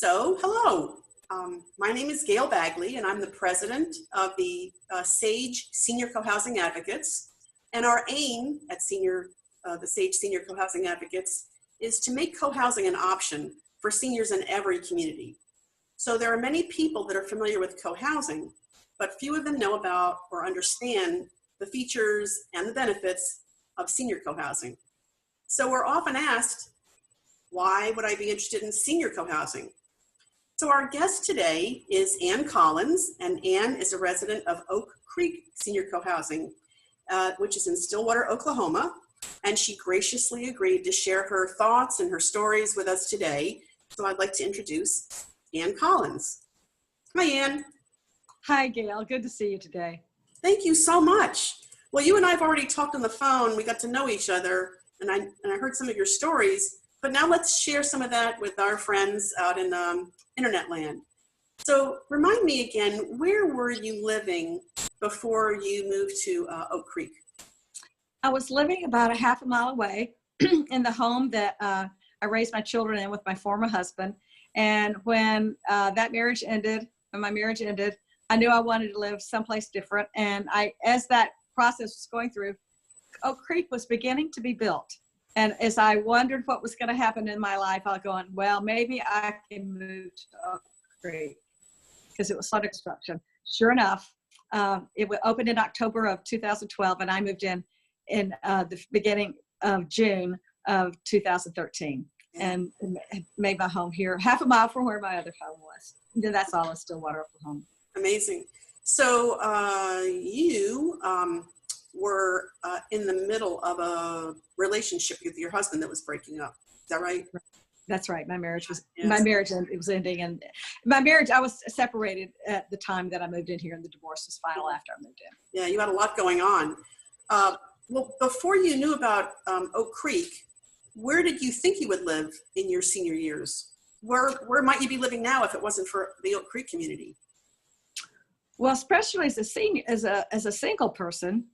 Hello. My name is Gail Bagley, and I'm the president of the SAGE Senior Cohousing Advocates. And our aim at the SAGE Senior Cohousing Advocates is to make cohousing an option for seniors in every community. So there are many people that are familiar with cohousing, but few of them know about or understand the features and the benefits of senior cohousing. So we're often asked, why would I be interested in senior cohousing? So our guest today is Ann Collins, and Ann is a resident of Oakcreek Senior Cohousing, which is in Stillwater, Oklahoma, and she graciously agreed to share her thoughts and her stories with us today. So I'd like to introduce Ann Collins. Hi, Ann. Hi, Gail. Good to see you today. Thank you so much. Well, you and I have already talked on the phone. We got to know each other, and I heard some of your stories. But now let's share some of that with our friends out in internet land. So remind me again, where were you living before you moved to Oakcreek? I was living about a half a mile away in the home that I raised my children in with my former husband. And when my marriage ended, I knew I wanted to live someplace different. And as that process was going through, Oakcreek was beginning to be built. And as I wondered what was going to happen in my life, I was going, well, maybe I can move to Oakcreek because it was under construction. Sure enough, it opened in October of 2012, and I moved in the beginning of June of 2013 and made my home here, half a mile from where my other home was. And that's all in Stillwater, Oklahoma. Amazing. So you were in the middle of a relationship with your husband that was breaking up. Is that right? That's right. My marriage was Yes. it was ending, and my marriage, I was separated at the time that I moved in here, and the divorce was final after I moved in. Yeah, you had a lot going on. Well, before you knew about Oakcreek, where did you think you would live in your senior years? Where might you be living now if it wasn't for the Oakcreek community? Well, especially as a senior, as a single person,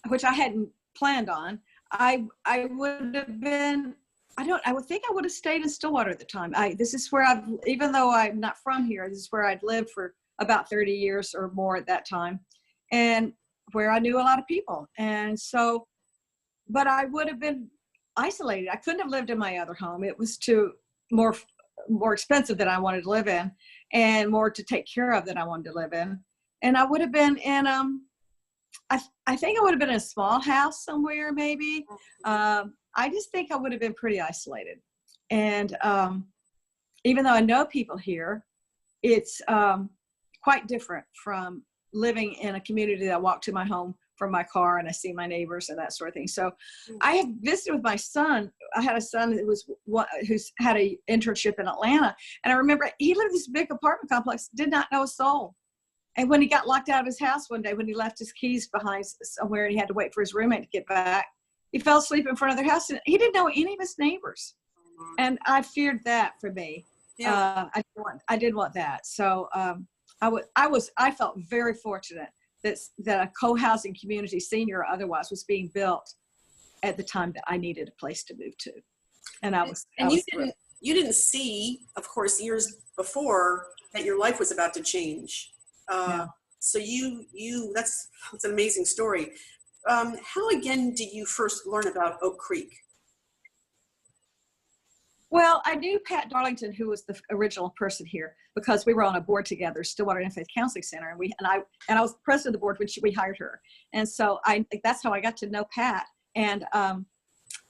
which I hadn't planned on, I would have been, I would think I would have stayed in Stillwater at the time. This is where even though I'm not from here, this is where I'd lived for about 30 years or more at that time, and where I knew a lot of people. And so, but I would have been isolated. I couldn't have lived in my other home. It was more expensive than I wanted to live in, and more to take care of than I wanted to live in. And I would have been in, I think I would have been in a small house somewhere, maybe. I just think I would have been pretty isolated. And even though I know people here, it's quite different from living in a community that I walk to my home from my car and I see my neighbors and that sort of thing. So I had visited with my son. I had a son who's had an internship in Atlanta. And I remember he lived in this big apartment complex, did not know a soul. And when he got locked out of his house one day, when he left his keys behind somewhere and he had to wait for his roommate to get back, he fell asleep in front of their house. And he didn't know any of his neighbors. And I feared that for me. Yeah. I didn't want that. So I felt very fortunate that a co-housing community, senior or otherwise, was being built at the time that I needed a place to move to. And you didn't see, of course, years before that your life was about to change. Yeah. So that's an amazing story. How again did you first learn about Oakcreek? Well, I knew Pat Darlington, who was the original person here, because we were on a board together, Stillwater Interfaith Counseling Center, and I was president of the board when we hired her, and so that's how I got to know Pat. And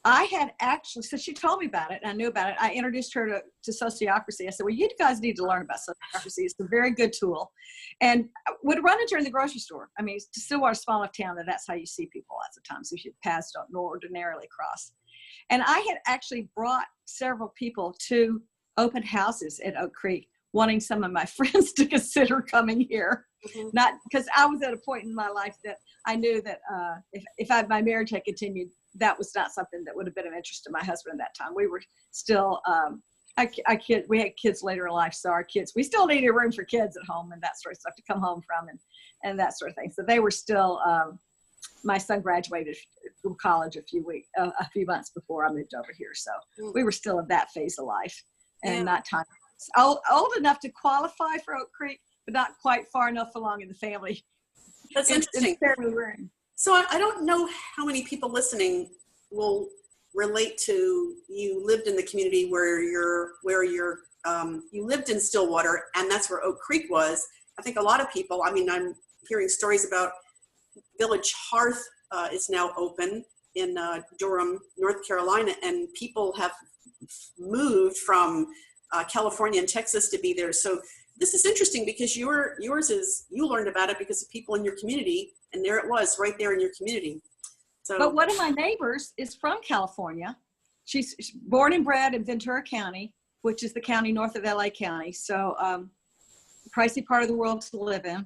I had actually, so she told me about it, and I knew about it. I introduced her to sociocracy. I said, well, you guys need to learn about sociocracy. It's a very good tool. And would run into her in the grocery store. I mean, it's Stillwater, small enough town that that's how you see people lots of times. If you paths don't ordinarily cross. And I had actually brought several people to open houses at Oakcreek, wanting some of my friends to consider coming here. Mm-hmm. Not because I was at a point in my life that I knew that if my marriage had continued, that was not something that would have been of interest to my husband at that time. We were still, we had kids later in life, so our kids, we still needed room for kids at home and that sort of stuff to come home from and that sort of thing. So they were still, my son graduated from college a few months before I moved over here. So we were still in that phase of life. and Yeah. not time. Old enough to qualify for Oakcreek, but not quite far enough along in the family. That's interesting. So I don't know how many people listening will relate to you lived in the community where you lived in Stillwater, and that's where Oakcreek was. I think a lot of people, I mean, I'm hearing stories about Village Hearth is now open in Durham, North Carolina, and people have moved from California and Texas to be there. So this is interesting because yours is, you learned about it because of people in your community, and there it was right there in your community. So, but one of my neighbors is from California. She's born and bred in Ventura County, which is the county north of LA County. So pricey part of the world to live in.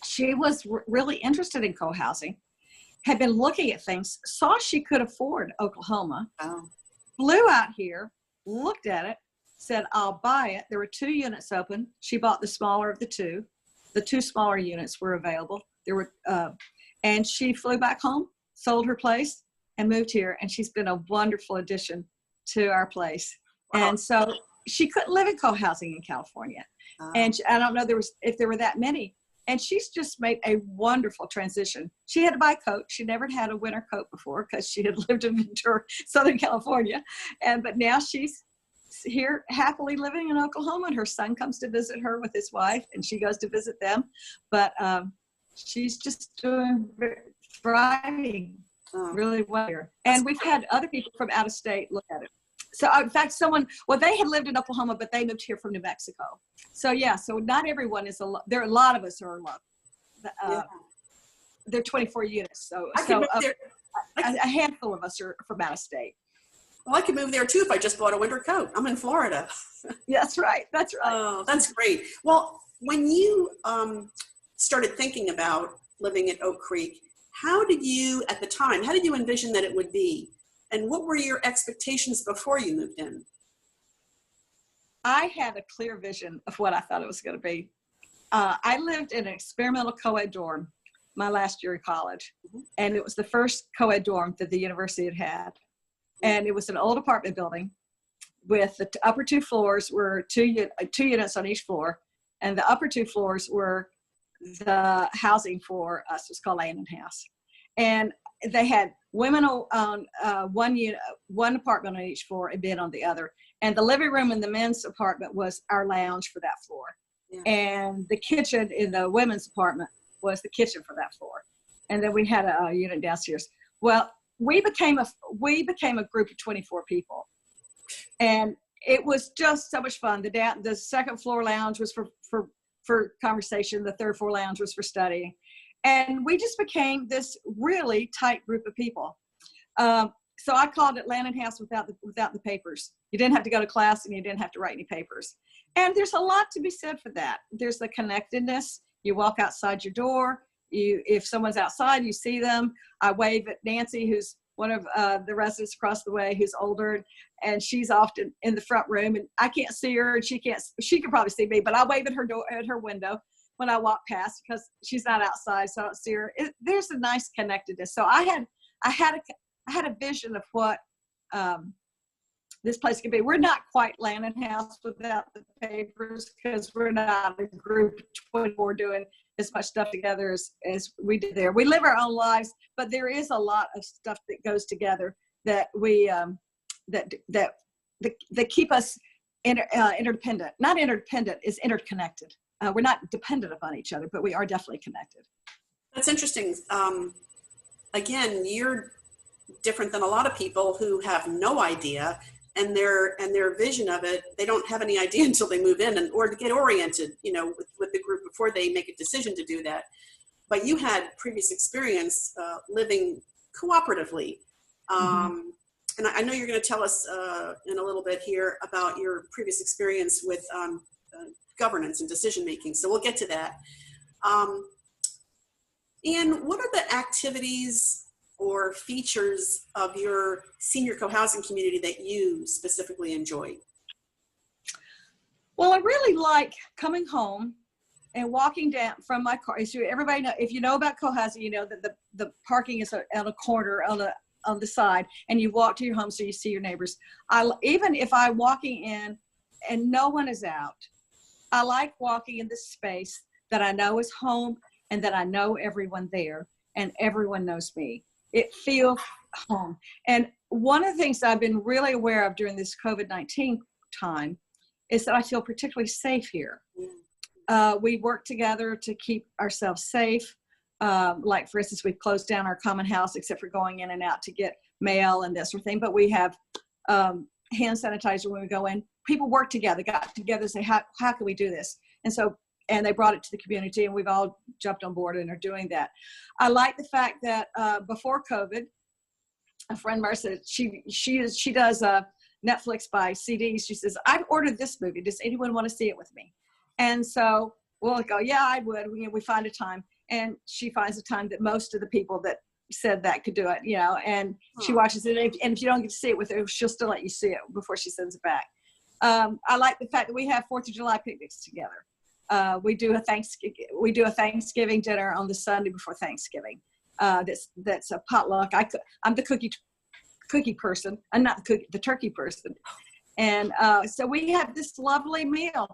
She was really interested in co-housing, had been looking at things, saw she could afford Oklahoma, flew out here, looked at it, said, I'll buy it. There were 2 units open. She bought the smaller of the 2. The 2 smaller units were available. There were, and she flew back home, sold her place, and moved here. And she's been a wonderful addition to our place. Wow. And so she couldn't live in co-housing in California. And I don't know if there were that many. And she's just made a wonderful transition. She had to buy a coat. She never had a winter coat before because she had lived in Ventura, Southern California. But now she's here happily living in Oklahoma, and her son comes to visit her with his wife, and she goes to visit them. But she's just thriving really well here. And we've had other people from out of state look at it. So in fact, they had lived in Oklahoma, but they moved here from New Mexico. So yeah, so not everyone is, there are a lot of us who are in love. There are 24 units. So a handful of us are from out of state. Well, I could move there too if I just bought a winter coat. I'm in Florida. That's right. That's right. Oh, that's great. Well, when you started thinking about living at Oakcreek, how did you envision that it would be? And what were your expectations before you moved in? I had a clear vision of what I thought it was going to be. I lived in an experimental co-ed dorm my last year in college. And it was the first co-ed dorm that the university had had. And it was an old apartment building with the upper 2 floors were 2 units on each floor. And the upper 2 floors were the housing for us. It was called Land and House. And they had women on one apartment on each floor and men on the other. And the living room in the men's apartment was our lounge for that floor. Yeah. And the kitchen in the women's apartment was the kitchen for that floor. And then we had a unit downstairs. Well, we became a group of 24 people. And it was just so much fun. The second floor lounge was for conversation. The third floor lounge was for studying. And we just became this really tight group of people. So I called it Land and House without the papers. You didn't have to go to class and you didn't have to write any papers. And there's a lot to be said for that. There's the connectedness. You walk outside your door. If someone's outside, you see them. I wave at Nancy, who's one of the residents across the way, who's older, and she's often in the front room, and I can't see her, and she can probably see me, but I wave at her door, at her window when I walk past because she's not outside, so I don't see her. There's a nice connectedness. So I had a vision of what this place could be. We're not quite Land and House without the papers because we're not a group of 24 doing as much stuff together as we did there. We live our own lives, but there is a lot of stuff that goes together that we that keep us interdependent. Not interdependent, is interconnected. We're not dependent upon each other, but we are definitely connected. That's interesting. Again, you're different than a lot of people who have no idea, and their vision of it, they don't have any idea until they move in or to get oriented, with the group before they make a decision to do that. But you had previous experience living cooperatively. And I know you're going to tell us in a little bit here about your previous experience with governance and decision making. So we'll get to that. And what are the activities or features of your senior co-housing community that you specifically enjoy? Well, I really like coming home and walking down from my car. So everybody know, if you know about co-housing, you know that the parking is on a corner on the side, and you walk to your home so you see your neighbors. Even if I'm walking in and no one is out. I like walking in this space that I know is home and that I know everyone there and everyone knows me. It feels home. And one of the things I've been really aware of during this COVID-19 time is that I feel particularly safe here. We work together to keep ourselves safe. Like, for instance, we've closed down our common house except for going in and out to get mail and that sort of thing. But we have hand sanitizer when we go in. People work together, got together and say, how can we do this? And they brought it to the community, and we've all jumped on board and are doing that. I like the fact that before COVID, a friend of ours said she does Netflix by CDs. She says, I've ordered this movie. Does anyone want to see it with me? And so we'll go, yeah, I would. We find a time, and she finds a time that most of the people that said that could do it, and she watches it. And if you don't get to see it with her, she'll still let you see it before she sends it back. I like the fact that we have 4th of July picnics together. We do a Thanksgiving dinner on the Sunday before Thanksgiving. That's a potluck. I'm the cookie person. I'm not the turkey person. And so we have this lovely meal.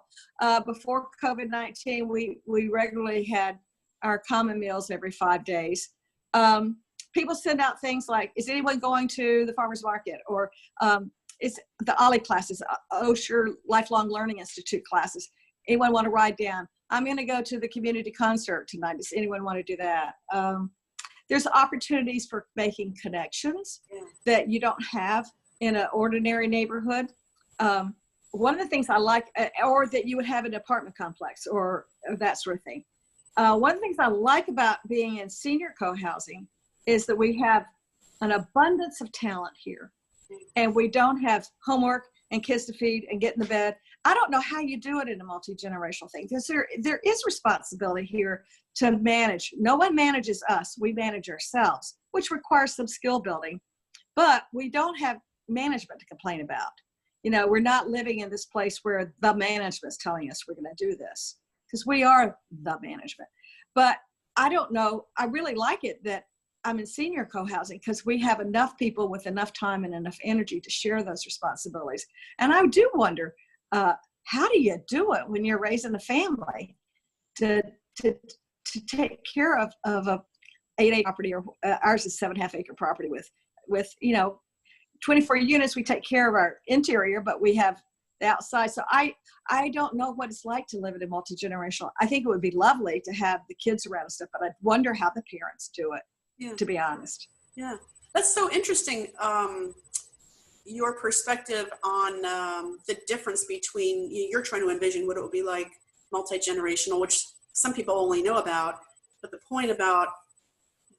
Before COVID-19, we regularly had our common meals every 5 days. People send out things like, is anyone going to the farmer's market? Or it's the OLLI classes, Osher Lifelong Learning Institute classes. Anyone want to ride down? I'm going to go to the community concert tonight. Does anyone want to do that? There's opportunities for making connections that you don't have in an ordinary neighborhood. One of the things I like, or that you would have an apartment complex or that sort of thing. One of the things I like about being in senior co-housing is that we have an abundance of talent here, and we don't have homework and kids to feed and get in the bed. I don't know how you do it in a multi-generational thing, because there is responsibility here to manage. No one manages us. We manage ourselves, which requires some skill building, but we don't have management to complain about. We're not living in this place where the management's telling us we're going to do this, because we are the management. But I don't know. I really like it that I'm in senior co-housing, because we have enough people with enough time and enough energy to share those responsibilities. And I do wonder, how do you do it when you're raising a family to take care of a 8-acre property, or ours is 7.5 acre property with 24 units. We take care of our interior, but we have the outside. So I don't know what it's like to live in a multi-generational. I think it would be lovely to have the kids around and stuff, but I wonder how the parents do it. Yeah. To be honest. Yeah, that's so interesting. Your perspective on the difference between, you're trying to envision what it would be like multi-generational, which some people only know about, but the point about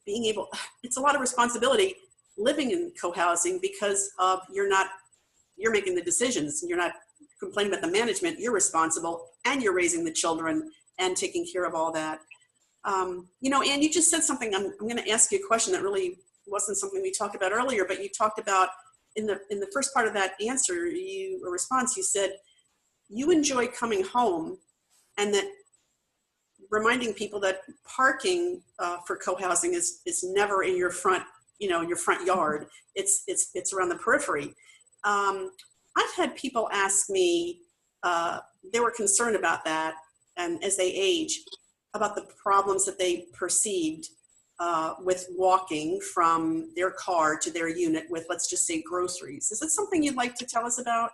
being able, it's a lot of responsibility living in co-housing, because of you're making the decisions, you're not complaining about the management, you're responsible, and you're raising the children and taking care of all that. Ann, you just said something. I'm going to ask you a question that really wasn't something we talked about earlier, but you talked about in the first part of that answer, response, you said you enjoy coming home, and that reminding people that parking for co-housing is never in your front, your front yard. It's around the periphery. I've had people ask me, they were concerned about that, and as they age, about the problems that they perceived with walking from their car to their unit with, let's just say, groceries. Is that something you'd like to tell us about?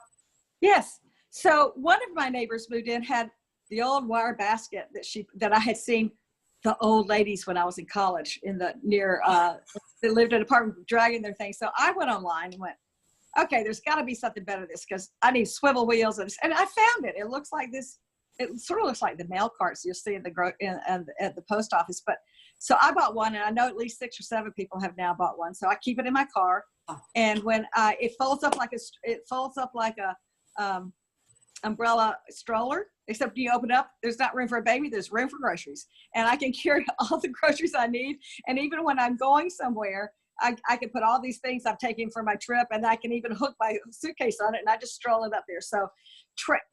Yes. So one of my neighbors moved in, had the old wire basket that I had seen the old ladies when I was in college they lived in an apartment dragging their things. So I went online and went, okay, there's got to be something better than this, because I need swivel wheels. And I found it. It looks like this. It sort of looks like the mail carts you'll see at the post office. But so I bought one, and I know at least 6 or 7 people have now bought one. So I keep it in my car, and when it folds up like a umbrella stroller. Except you open it up, there's not room for a baby, there's room for groceries, and I can carry all the groceries I need. And even when I'm going somewhere, I can put all these things I've taken for my trip, and I can even hook my suitcase on it, and I just stroll it up there. So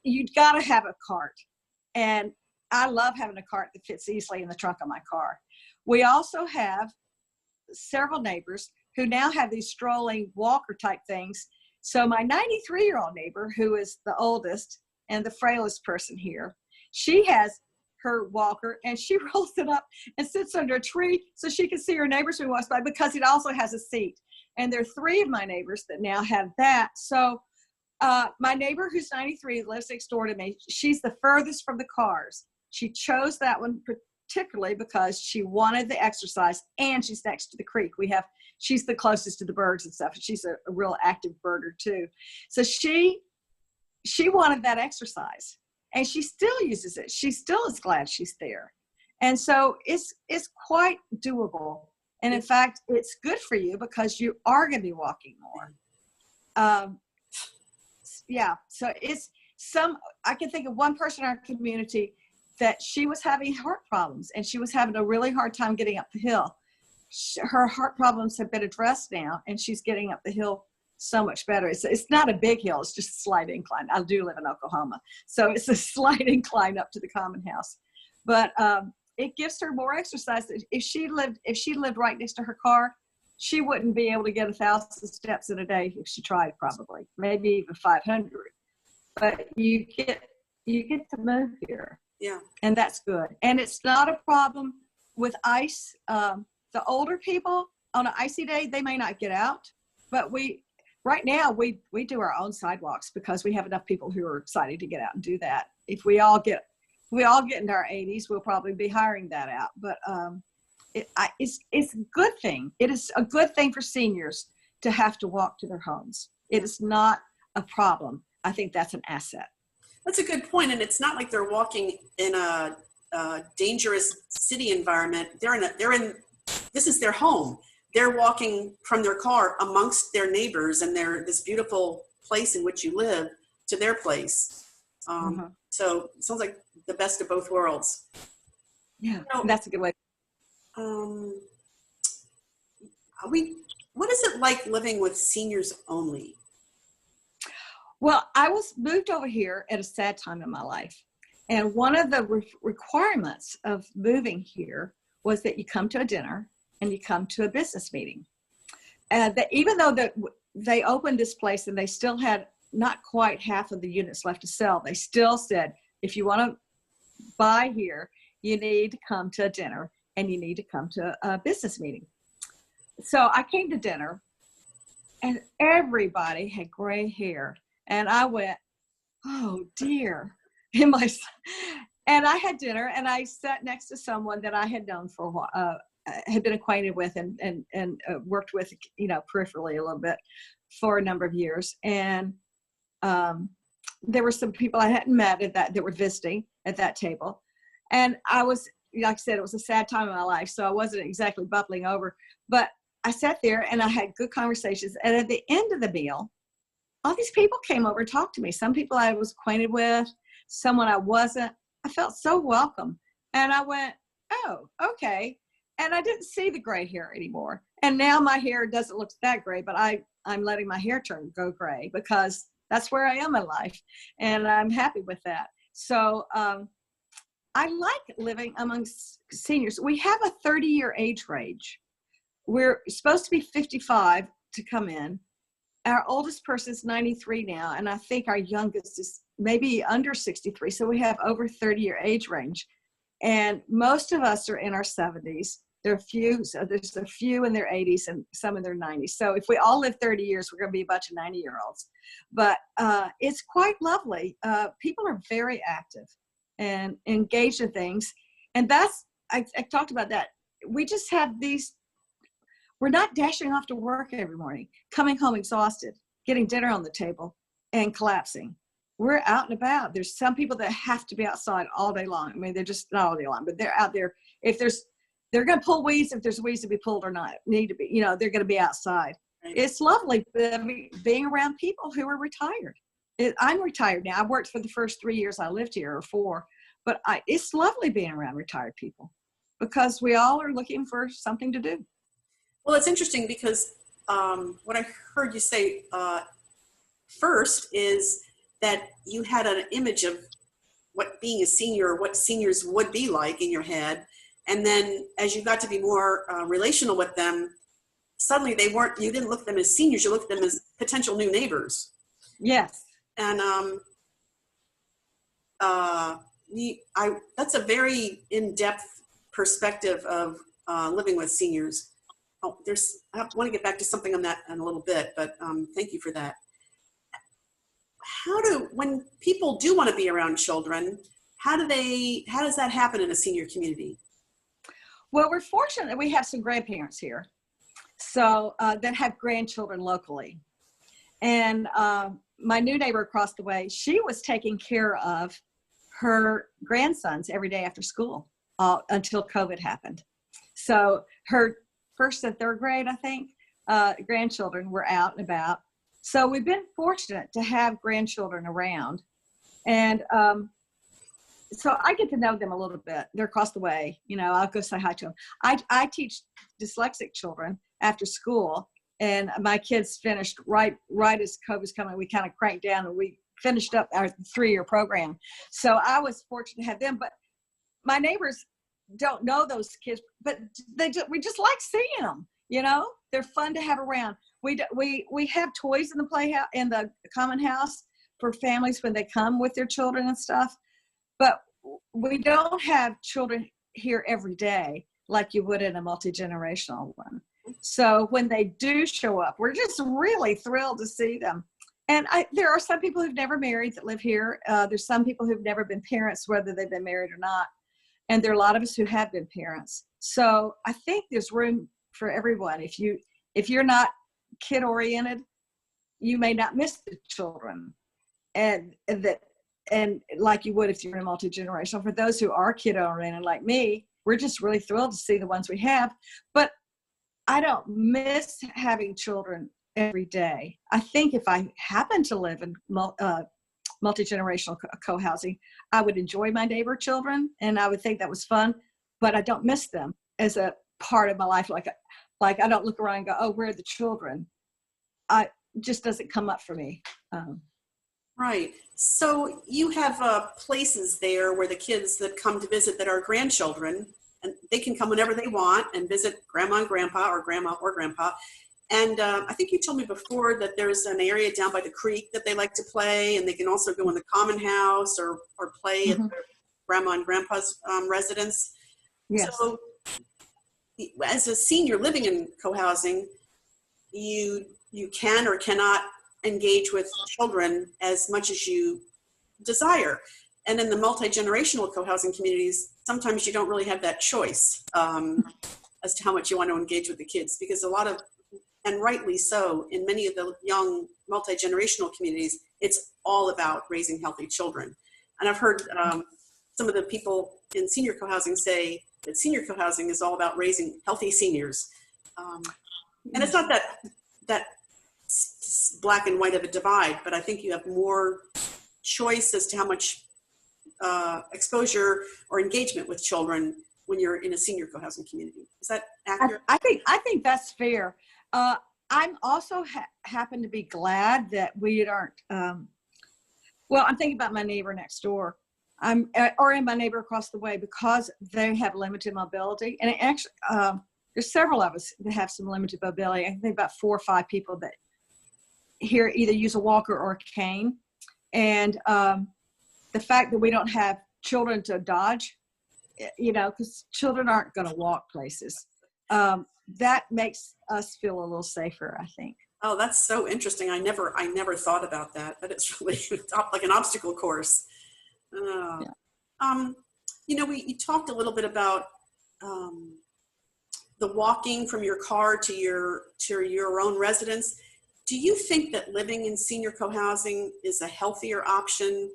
you got to have a cart. And I love having a cart that fits easily in the trunk of my car. We also have several neighbors who now have these strolling walker type things. So my 93-year-old neighbor, who is the oldest, and the frailest person here. She has her walker and she rolls it up and sits under a tree so she can see her neighbors who walks by, because it also has a seat. And there are 3 of my neighbors that now have that. So my neighbor who's 93 lives next door to me. She's the furthest from the cars. She chose that one particularly because she wanted the exercise, and she's next to the creek. She's the closest to the birds and stuff. And she's a real active birder too. So she wanted that exercise, and she still uses it. She still is glad she's there. And so it's quite doable. And in fact, it's good for you because you are going to be walking more. Yeah. So I can think of one person in our community that she was having heart problems, and she was having a really hard time getting up the hill. Her heart problems have been addressed now, and she's getting up the hill so much better. It's not a big hill. It's just a slight incline. I do live in Oklahoma, so it's a slight incline up to the common house, but it gives her more exercise. If she lived right next to her car, she wouldn't be able to get 1,000 steps in a day if she tried, probably, maybe even 500. But you get to move here. Yeah. And that's good. And it's not a problem with ice. The older people on an icy day, they may not get out, but right now we do our own sidewalks because we have enough people who are excited to get out and do that. If we all get into our 80s, we'll probably be hiring that out. But it's a good thing. It is a good thing for seniors to have to walk to their homes. It is not a problem. I think that's an asset. That's a good point. And it's not like they're walking in a dangerous city environment. This is their home. They're walking from their car amongst their neighbors and this beautiful place in which you live to their place. So it sounds like the best of both worlds. Yeah, that's a good way. What is it like living with seniors only? Well, I was moved over here at a sad time in my life. And one of the requirements of moving here was that you come to a dinner and you come to a business meeting. And even though they opened this place and they still had not quite half of the units left to sell, they still said, if you want to buy here, you need to come to a dinner and you need to come to a business meeting. So I came to dinner and everybody had gray hair. And I went, oh dear. And I had dinner and I sat next to someone that I had known for a while, had been acquainted with and worked with, peripherally a little bit for a number of years. And there were some people I hadn't met that were visiting at that table. And I was, like I said, it was a sad time in my life, so I wasn't exactly bubbling over. But I sat there and I had good conversations. And at the end of the meal, all these people came over and talked to me. Some people I was acquainted with, someone I wasn't. I felt so welcome. And I went, oh, okay. And I didn't see the gray hair anymore. And now my hair doesn't look that gray, but I'm letting my hair go gray because that's where I am in life. And I'm happy with that. So I like living amongst seniors. We have a 30-year age range. We're supposed to be 55 to come in. Our oldest person is 93 now, and I think our youngest is maybe under 63. So we have over 30-year age range. And most of us are in our 70s. There's a few in their 80s and some in their 90s. So if we all live 30 years, we're going to be a bunch of 90-year-olds. But it's quite lovely. People are very active and engaged in things. And I talked about that. We just have we're not dashing off to work every morning, coming home exhausted, getting dinner on the table, and collapsing. We're out and about. There's some people that have to be outside all day long. I mean, they're just not all day long, but they're out there. They're going to pull weeds if there's weeds to be pulled or not. Need to be, they're going to be outside. Right. It's lovely being around people who are retired. I'm retired now. I worked for the first 3 years I lived here, or 4, but it's lovely being around retired people because we all are looking for something to do. Well, it's interesting because what I heard you say first is that you had an image of what being a senior or what seniors would be like in your head. And then as you got to be more relational with them, suddenly you didn't look at them as seniors, you looked at them as potential new neighbors. Yes. And that's a very in-depth perspective of living with seniors. Oh, I want to get back to something on that in a little bit, but thank you for that. When people do want to be around children, how does that happen in a senior community? Well, we're fortunate that we have some grandparents here, so that have grandchildren locally. And my new neighbor across the way, she was taking care of her grandsons every day after school until COVID happened. So her first and third grade, I think, grandchildren were out and about. So we've been fortunate to have grandchildren around. And so I get to know them a little bit. They're across the way. I'll go say hi to them. I teach dyslexic children after school. And my kids finished right as COVID was coming. We kind of cranked down and we finished up our 3-year program. So I was fortunate to have them. But my neighbors don't know those kids, but we just like seeing them. They're fun to have around. We have toys in the playhouse, in the common house for families when they come with their children and stuff. But we don't have children here every day like you would in a multi-generational one. So when they do show up, we're just really thrilled to see them. And there are some people who've never married that live here. There's some people who've never been parents, whether they've been married or not. And there are a lot of us who have been parents. So I think there's room for everyone. If you're not kid oriented, you may not miss the children. And like you would if you're in multi-generational. For those who are kid oriented like me, we're just really thrilled to see the ones we have. But I don't miss having children every day. I think if I happen to live in multi-generational co-housing, I would enjoy my neighbor children and I would think that was fun, but I don't miss them as a part of my life. Like I don't look around and go, oh, where are the children? Just doesn't come up for me. Right. So you have places there where the kids that come to visit that are grandchildren, and they can come whenever they want and visit grandma and grandpa or grandma or grandpa. And I think you told me before that there's an area down by the creek that they like to play, and they can also go in the common house or play at their grandma and grandpa's residence. Yes. So as a senior living in co-housing, you can or cannot engage with children as much as you desire. And in the multi-generational co-housing communities, sometimes you don't really have that choice as to how much you want to engage with the kids, because a lot of, and rightly so, in many of the young multi-generational communities, it's all about raising healthy children. And I've heard some of the people in senior co-housing say that senior co-housing is all about raising healthy seniors. And it's not that black and white of a divide, but I think you have more choice as to how much exposure or engagement with children when you're in a senior co-housing community. Is that accurate? I think that's fair. I'm also happen to be glad that we aren't. Well, I'm thinking about my neighbor next door. Or my neighbor across the way, because they have limited mobility. And actually, there's several of us that have some limited mobility. I think about 4 or 5 people that here either use a walker or a cane. And the fact that we don't have children to dodge, because children aren't going to walk places. That makes us feel a little safer, I think. Oh, that's so interesting. I never thought about that, but it's really like an obstacle course. Yeah. You talked a little bit about the walking from your car to your own residence. Do you think that living in senior co-housing is a healthier option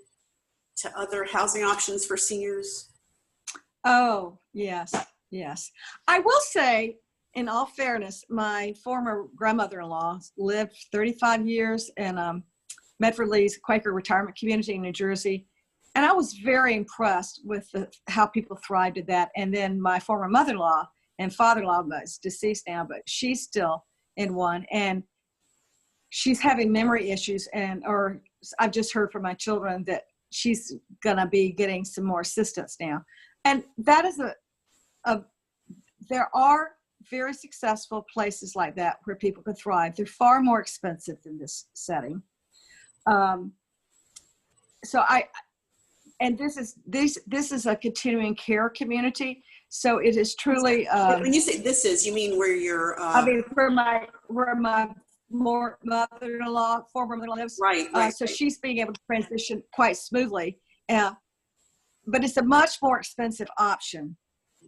to other housing options for seniors? Oh, yes. I will say, in all fairness, my former grandmother-in-law lived 35 years in Medford Lee's Quaker retirement community in New Jersey. And I was very impressed with how people thrived at that. And then my former mother-in-law and father-in-law is deceased now, but she's still in one. And she's having memory issues, or I've just heard from my children that she's gonna be getting some more assistance now. And that is there are very successful places like that where people can thrive. They're far more expensive than this setting. So and this is a continuing care community. So it is truly. When you say this is, you mean where you're? I mean, where my more mother-in-law, former mother lives. Right. So she's being able to transition quite smoothly. But it's a much more expensive option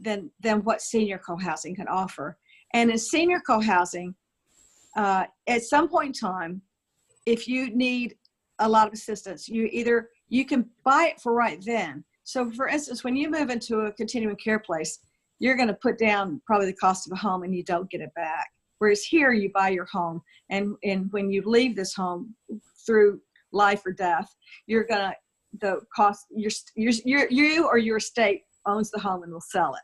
than what senior co-housing can offer. And in senior co-housing, at some point in time, if you need a lot of assistance, you can buy it for right then. So for instance, when you move into a continuing care place, you're going to put down probably the cost of a home and you don't get it back. Whereas here you buy your home, and when you leave this home through life or death, you're going to, the cost, you or your estate owns the home and will sell it.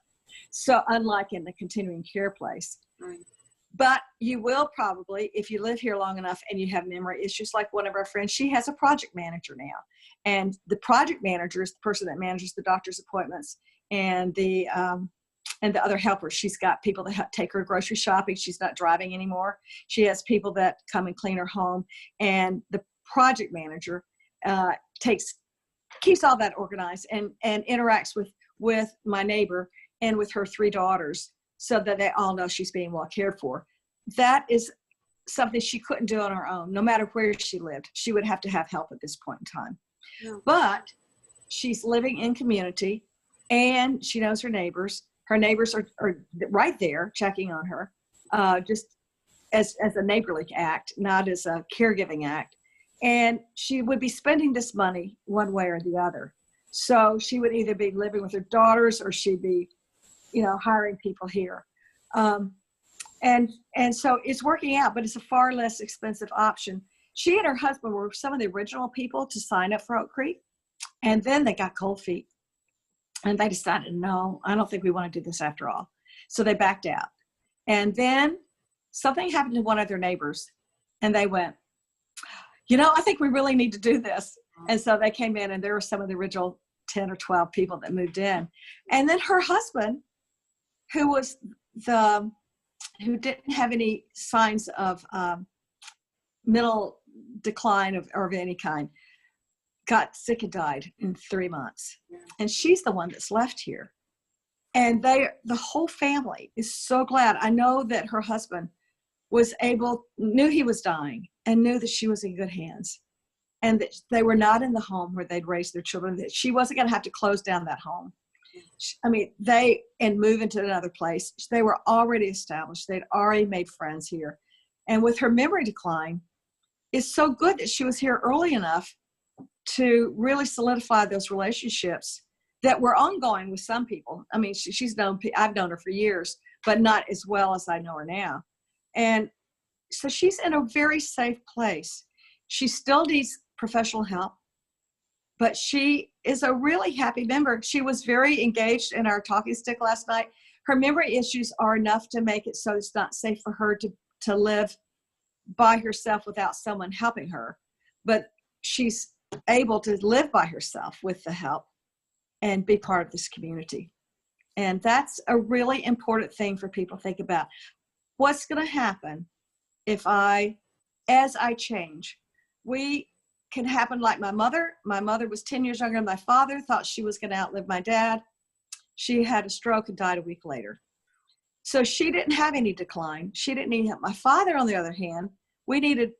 So unlike in the continuing care place. Right. But you will probably, if you live here long enough and you have memory issues, like one of our friends, she has a project manager now. And the project manager is the person that manages the doctor's appointments and the other helpers. She's got people that take her grocery shopping. She's not driving anymore. She has people that come and clean her home. And the project manager keeps all that organized and interacts with my neighbor and with her 3 daughters, so that they all know she's being well cared for. That is something she couldn't do on her own. No matter where she lived, she would have to have help at this point in time. Yeah. But she's living in community and she knows her neighbors. Her neighbors are right there checking on her, just as a neighborly act, not as a caregiving act. And she would be spending this money one way or the other. So she would either be living with her daughters or she'd be, hiring people here. And so it's working out, but it's a far less expensive option. She and her husband were some of the original people to sign up for Oakcreek. And then they got cold feet and they decided, no, I don't think we want to do this after all. So they backed out. And then something happened to one of their neighbors and they went, I think we really need to do this. And so they came in and there were some of the original 10 or 12 people that moved in. And then her husband, who didn't have any signs of mental decline of any kind, got sick and died in 3 months. Yeah. And she's the one that's left here. And the whole family is so glad. I know that her husband knew he was dying and knew that she was in good hands. And that they were not in the home where they'd raised their children, that she wasn't going to have to close down that home. I mean, and move into another place. They were already established. They'd already made friends here. And with her memory decline, it's so good that she was here early enough to really solidify those relationships that were ongoing with some people. I mean, I've known her for years, but not as well as I know her now. And so she's in a very safe place. She still needs professional help, but she is a really happy member. She was very engaged in our talking stick last night. Her memory issues are enough to make it so it's not safe for her to live by herself without someone helping her. But she's able to live by herself with the help and be part of this community. And that's a really important thing for people to think about. What's going to happen as I change? We can happen like my mother. My mother was 10 years younger than my father, thought she was going to outlive my dad. She had a stroke and died a week later. So she didn't have any decline. She didn't need help. My father, on the other hand, we needed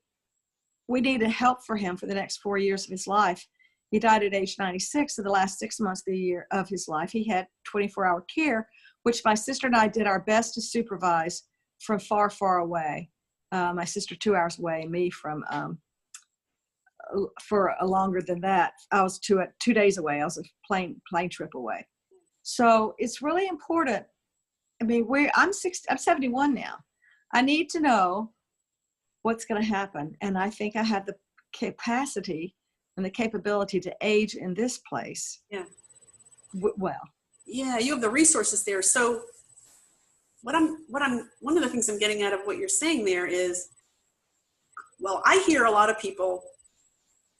help for him for the next 4 years of his life. He died at age 96. So the last 6 months of his life, he had 24-hour care, which my sister and I did our best to supervise from far, far away. My sister 2 hours away, and me from for a longer than that. I was 2 days away. I was a plane trip away. So it's really important. I mean, I'm 71 now. I need to know what's going to happen. And I think I have the capacity and the capability to age in this place. Yeah. Well. Yeah, you have the resources there. So one of the things I'm getting out of what you're saying there is, well, I hear a lot of people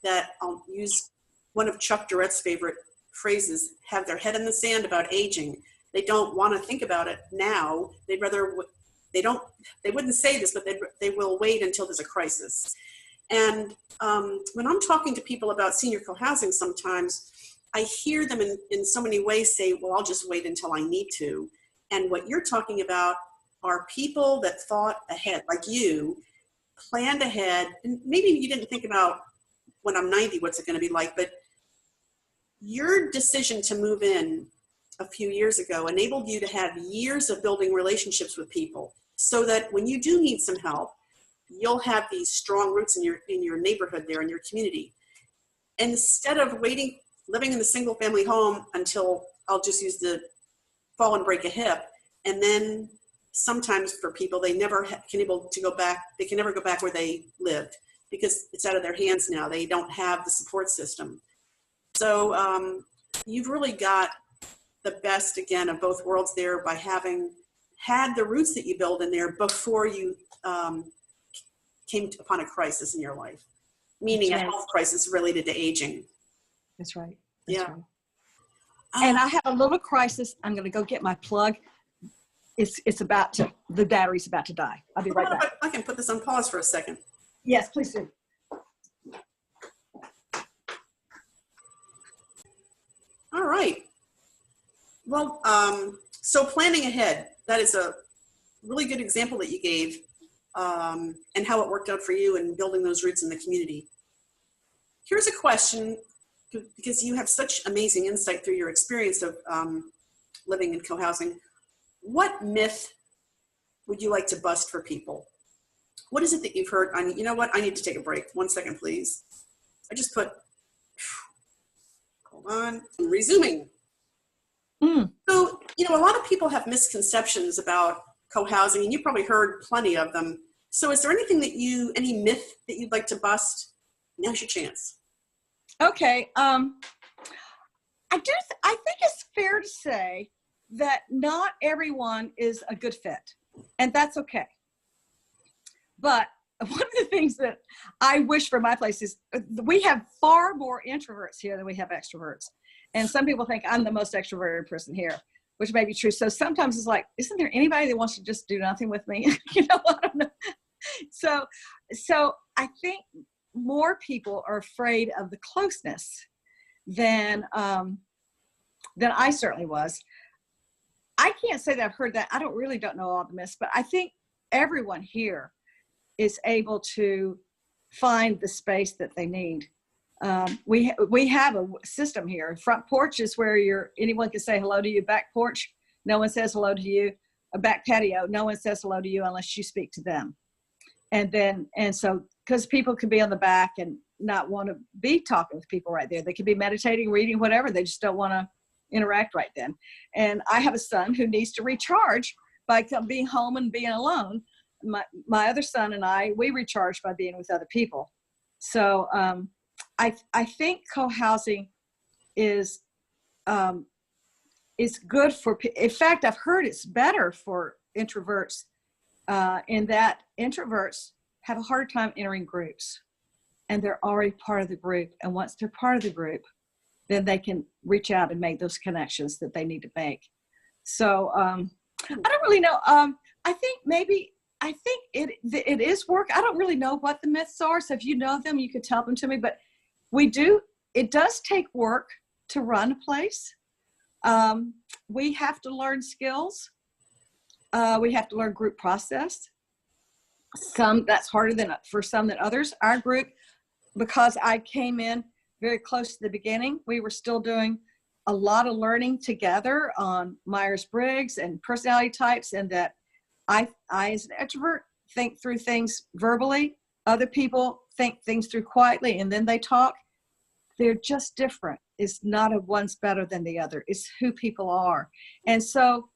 that, I'll use one of Chuck Durette's favorite phrases, have their head in the sand about aging. They don't want to think about it now. They wouldn't say this, but they will wait until there's a crisis. And when I'm talking to people about senior co-housing sometimes, I hear them in so many ways say, well, I'll just wait until I need to. And what you're talking about are people that thought ahead, like you, planned ahead. And maybe you didn't think about when I'm 90, what's it going to be like, but your decision to move in a few years ago enabled you to have years of building relationships with people so that when you do need some help, you'll have these strong roots in your neighborhood there, in your community. Instead of waiting, living in the single family home until, I'll just use the fall and break a hip, and then sometimes for people, they never can able to go back, they can never go back where they lived because it's out of their hands now. They don't have the support system. So you've really got the best, again, of both worlds there by having had the roots that you build in there before you came upon a crisis in your life, meaning a health crisis related to aging. That's right. Yeah. Right. And I have a little crisis. I'm going to go get my plug. It's about to, the battery's about to die. I'll be right back. I can put this on pause for a second. Yes, please do. All right. Well, so planning ahead, that is a really good example that you gave, and how it worked out for you in building those roots in the community. Here's a question, because you have such amazing insight through your experience of living in co-housing. What myth would you like to bust for people? What is it that you've heard? You know what? I need to take a break. 1 second, please. I just put, hold on, I'm resuming. So, a lot of people have misconceptions about co-housing, and you probably heard plenty of them. So is there anything any myth that you'd like to bust? Now's your chance. Okay. I think it's fair to say that not everyone is a good fit, and that's okay. But one of the things that I wish for my place is we have far more introverts here than we have extroverts. And some people think I'm the most extroverted person here, which may be true. So sometimes it's like, isn't there anybody that wants to just do nothing with me? I don't know. So I think more people are afraid of the closeness than I certainly was. I can't say that I've heard that. I don't know all the myths, but I think everyone here is able to find the space that they need. We have a system here. Front porch is where anyone can say hello to you. Back porch, no one says hello to you. A back patio, no one says hello to you unless you speak to them. And so, because people can be on the back and not want to be talking with people right there. They could be meditating, reading, whatever. They just don't want to interact right then. And I have a son who needs to recharge by being home and being alone. My other son and we recharge by being with other people. So I think co-housing is good for, in fact, I've heard it's better for introverts in that introverts have a hard time entering groups, and they're already part of the group. And once they're part of the group, then they can reach out and make those connections that they need to make. So I don't really know. I think it is work. I don't really know what the myths are. So if you know them, you could tell them to me. But it does take work to run a place. We have to learn skills. We have to learn group process. That's harder for some than others. Our group, because I came in very close to the beginning, we were still doing a lot of learning together on Myers-Briggs and personality types, and that I as an extrovert think through things verbally. Other people think things through quietly, and then they talk. They're just different. It's not a one's better than the other. It's who people are. And so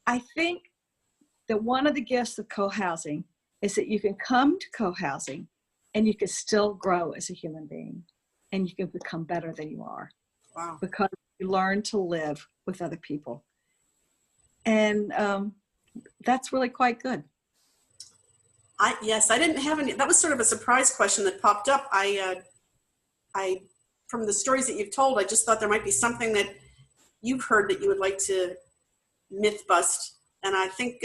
I think that one of the gifts of co-housing is that you can come to co-housing and you can still grow as a human being, and you can become better than you are. Wow. Because you learn to live with other people. And that's really quite good. Yes, I didn't have any. That was sort of a surprise question that popped up. I from the stories that you've told, I just thought there might be something that you've heard that you would like to myth bust. And I think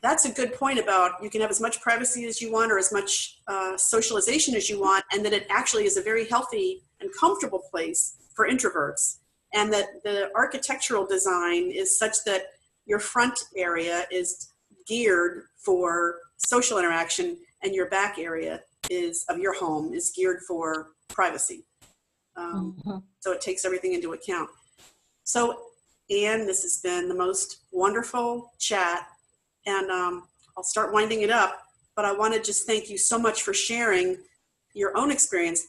that's a good point about you can have as much privacy as you want or as much socialization as you want, and that it actually is a very healthy and comfortable place for introverts. And that the architectural design is such that your front area is geared for social interaction and your back area of your home is geared for privacy. So it takes everything into account. So Anne, this has been the most wonderful chat, and I'll start winding it up, but I want to just thank you so much for sharing your own experience.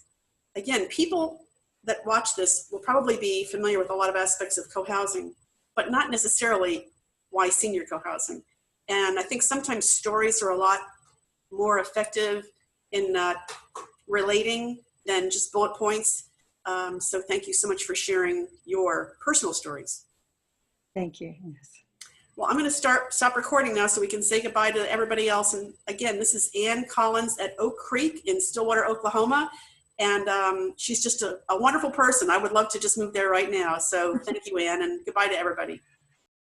Again, people that watch this will probably be familiar with a lot of aspects of co-housing, but not necessarily why senior co-housing. And I think sometimes stories are a lot more effective in relating than just bullet points. So thank you so much for sharing your personal stories. Thank you. Yes. Well, I'm going to stop recording now so we can say goodbye to everybody else. And again, this is Ann Collins at Oakcreek in Stillwater, Oklahoma. And she's just a wonderful person. I would love to just move there right now. So thank you, Ann, and goodbye to everybody.